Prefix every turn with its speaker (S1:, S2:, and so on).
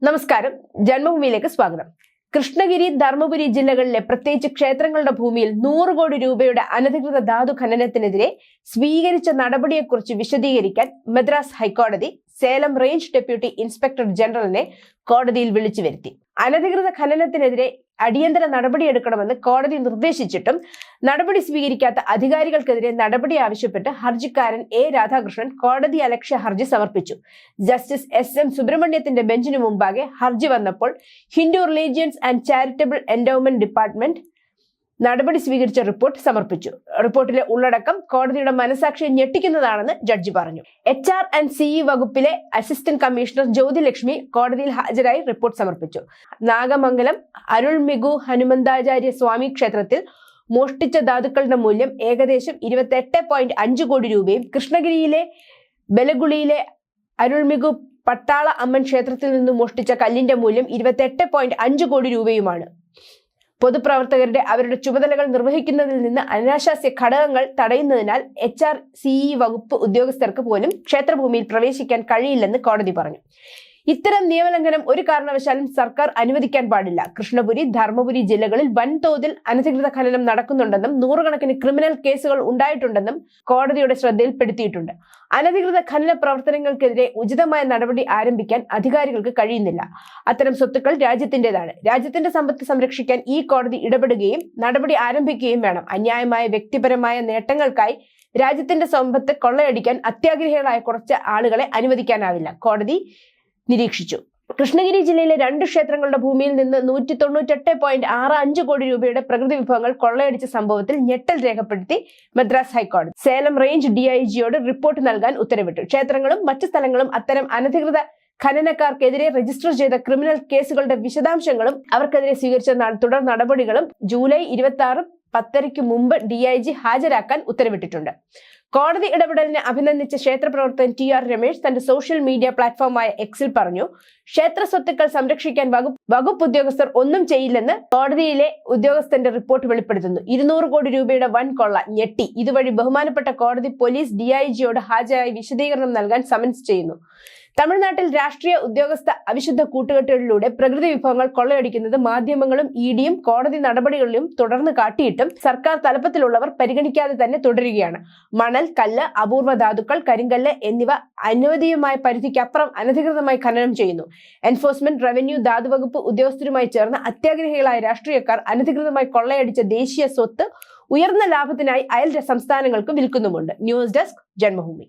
S1: നമസ്കാരം, ജന്മഭൂമിയിലേക്ക് സ്വാഗതം. കൃഷ്ണഗിരി, ധർമ്മപുരി ജില്ലകളിലെ പ്രത്യേകിച്ച് ക്ഷേത്രങ്ങളുടെ ഭൂമിയിൽ 100 കോടി രൂപയുടെ അനധികൃത ധാതു ഖനനത്തിനെതിരെ സ്വീകരിച്ച നടപടിയെക്കുറിച്ച് വിശദീകരിക്കാൻ മദ്രാസ് ഹൈക്കോടതി സേലം റേഞ്ച് ഡെപ്യൂട്ടി ഇൻസ്പെക്ടർ ജനറലിനെ കോടതിയിൽ വിളിച്ചു വരുത്തി. അനധികൃത ഖനനത്തിനെതിരെ അടിയന്തര നടപടിയെടുക്കണമെന്ന് കോടതി നിർദ്ദേശിച്ചിട്ടും നടപടി സ്വീകരിക്കാത്ത അധികാരികൾക്കെതിരെ നടപടി ആവശ്യപ്പെട്ട് ഹർജിക്കാരൻ എ രാധാകൃഷ്ണൻ കോടതി അലക്ഷ്യ ഹർജി സമർപ്പിച്ചു. ജസ്റ്റിസ് എസ്.എം. സുബ്രഹ്മണ്യത്തിന്റെ ബെഞ്ചിനു മുമ്പാകെ ഹർജി വന്നപ്പോൾ Hindu religions and charitable endowment department നടപടി സ്വീകരിച്ച റിപ്പോർട്ട് സമർപ്പിച്ചു. റിപ്പോർട്ടിലെ ഉള്ളടക്കം കോടതിയുടെ മനസാക്ഷിയെ ഞെട്ടിക്കുന്നതാണെന്ന് ജഡ്ജി പറഞ്ഞു. HR&CE വകുപ്പിലെ അസിസ്റ്റന്റ് കമ്മീഷണർ ജ്യോതിലക്ഷ്മി കോടതിയിൽ ഹാജരായി റിപ്പോർട്ട് സമർപ്പിച്ചു. നാഗമംഗലം അരുൾമിഗു ഹനുമന്താചാര്യ സ്വാമി ക്ഷേത്രത്തിൽ മോഷ്ടിച്ച ധാതുക്കളുടെ മൂല്യം ഏകദേശം 28.5 കോടി രൂപയും കൃഷ്ണഗിരിയിലെ ബലഗുളിയിലെ അരുൾമിഗു പട്ടാള അമ്മൻ ക്ഷേത്രത്തിൽ നിന്ന് മോഷ്ടിച്ച കല്ലിന്റെ മൂല്യം 28.5 കോടി രൂപയുമാണ്. പൊതുപ്രവർത്തകരുടെ അവരുടെ ചുമതലകൾ നിർവഹിക്കുന്നതിൽ നിന്ന് അനാശാസ്യ ഘടകങ്ങൾ തടയുന്നതിനാൽ HR&CE വകുപ്പ് ഉദ്യോഗസ്ഥർക്ക് പോലും ക്ഷേത്രഭൂമിയിൽ പ്രവേശിക്കാൻ കഴിയില്ലെന്ന് കോടതി പറഞ്ഞു. ഇത്തരം നിയമലംഘനം ഒരു കാരണവശാലും സർക്കാർ അനുവദിക്കാൻ പാടില്ല. കൃഷ്ണപുരി, ധർമ്മപുരി ജില്ലകളിൽ വൻതോതിൽ അനധികൃത ഖനനം നടക്കുന്നുണ്ടെന്നും നൂറുകണക്കിന് ക്രിമിനൽ കേസുകൾ ഉണ്ടായിട്ടുണ്ടെന്നും കോടതിയുടെ ശ്രദ്ധയിൽപ്പെടുത്തിയിട്ടുണ്ട്. അനധികൃത ഖനന പ്രവർത്തനങ്ങൾക്കെതിരെ ഉചിതമായ നടപടി ആരംഭിക്കാൻ അധികാരികൾക്ക് കഴിയുന്നില്ല. അത്തരം സ്വത്തുക്കൾ രാജ്യത്തിൻ്റെതാണ്. രാജ്യത്തിന്റെ സമ്പത്ത് സംരക്ഷിക്കാൻ ഈ കോടതി ഇടപെടുകയും നടപടി ആരംഭിക്കുകയും വേണം. അന്യായമായ വ്യക്തിപരമായ നേട്ടങ്ങൾക്കായി രാജ്യത്തിന്റെ സമ്പത്ത് കൊള്ളയടിക്കാൻ അത്യാഗ്രഹികളായ കുറച്ച് ആളുകളെ അനുവദിക്കാനാവില്ല, കോടതി നിരീക്ഷിച്ചു. കൃഷ്ണഗിരി ജില്ലയിലെ 2 ക്ഷേത്രങ്ങളുടെ ഭൂമിയിൽ നിന്ന് 198.65 കോടി രൂപയുടെ പ്രകൃതി വിഭവങ്ങൾ കൊള്ളയടിച്ച സംഭവത്തിൽ ഞെട്ടൽ രേഖപ്പെടുത്തി മദ്രാസ് ഹൈക്കോടതി സേലം റേഞ്ച് DIGയോട് റിപ്പോർട്ട് നൽകാൻ ഉത്തരവിട്ടു. ക്ഷേത്രങ്ങളും മറ്റു സ്ഥലങ്ങളും അത്തരം അനധികൃത ഖനനക്കാർക്കെതിരെ രജിസ്റ്റർ ചെയ്ത ക്രിമിനൽ കേസുകളുടെ വിശദാംശങ്ങളും അവർക്കെതിരെ സ്വീകരിച്ച തുടർ നടപടികളും ജൂലൈ 26 10:30 മുമ്പ് DIG ഹാജരാക്കാൻ ഉത്തരവിട്ടിട്ടുണ്ട്. കോടതി ഇടപെടലിനെ അഭിനന്ദിച്ച ക്ഷേത്രപ്രവർത്തകൻ TR രമേശ് തന്റെ സോഷ്യൽ മീഡിയ പ്ലാറ്റ്ഫോമായ എക്സിൽ പറഞ്ഞു, ക്ഷേത്ര സ്വത്തുക്കൾ സംരക്ഷിക്കാൻ വകുപ്പ് ഉദ്യോഗസ്ഥർ ഒന്നും ചെയ്യില്ലെന്ന് കോടതിയിലെ ഉദ്യോഗസ്ഥന്റെ റിപ്പോർട്ട് വെളിപ്പെടുത്തുന്നു. 200 കോടി രൂപയുടെ വൻ കൊള്ള ഞെട്ടി. ഇതുവഴി ബഹുമാനപ്പെട്ട കോടതി പോലീസ് DIGയോട് ഹാജരായി വിശദീകരണം നൽകാൻ സമൻസ് ചെയ്യുന്നു. തമിഴ്നാട്ടിൽ രാഷ്ട്രീയ ഉദ്യോഗസ്ഥ അവിശുദ്ധ കൂട്ടുകെട്ടുകളിലൂടെ പ്രകൃതി വിഭവങ്ങൾ കൊള്ളയടിക്കുന്നത് മാധ്യമങ്ങളും EDയും കോടതി നടപടികളിലും തുടർന്ന് കാട്ടിയിട്ടും സർക്കാർ തലപ്പത്തിലുള്ളവർ പരിഗണിക്കാതെ തന്നെ തുടരുകയാണ്. മണൽ, കല്ല്, അപൂർവ ധാതുക്കൾ, കരിങ്കല്ല് എന്നിവ അനുവദീയമായ പരിധിക്കപ്പുറം അനധികൃതമായി ഖനനം ചെയ്യുന്നു. എൻഫോഴ്സ്മെന്റ്, റവന്യൂ, ധാതുവകുപ്പ് ഉദ്യോഗസ്ഥരുമായി ചേർന്ന് അത്യാഗ്രഹികളായ രാഷ്ട്രീയക്കാർ അനധികൃതമായി കൊള്ളയടിച്ച ദേശീയ സ്വത്ത് ഉയർന്ന ലാഭത്തിനായി അയൽ സംസ്ഥാനങ്ങൾക്ക് വിൽക്കുന്നുമുണ്ട്. News desk, Janmabhumi.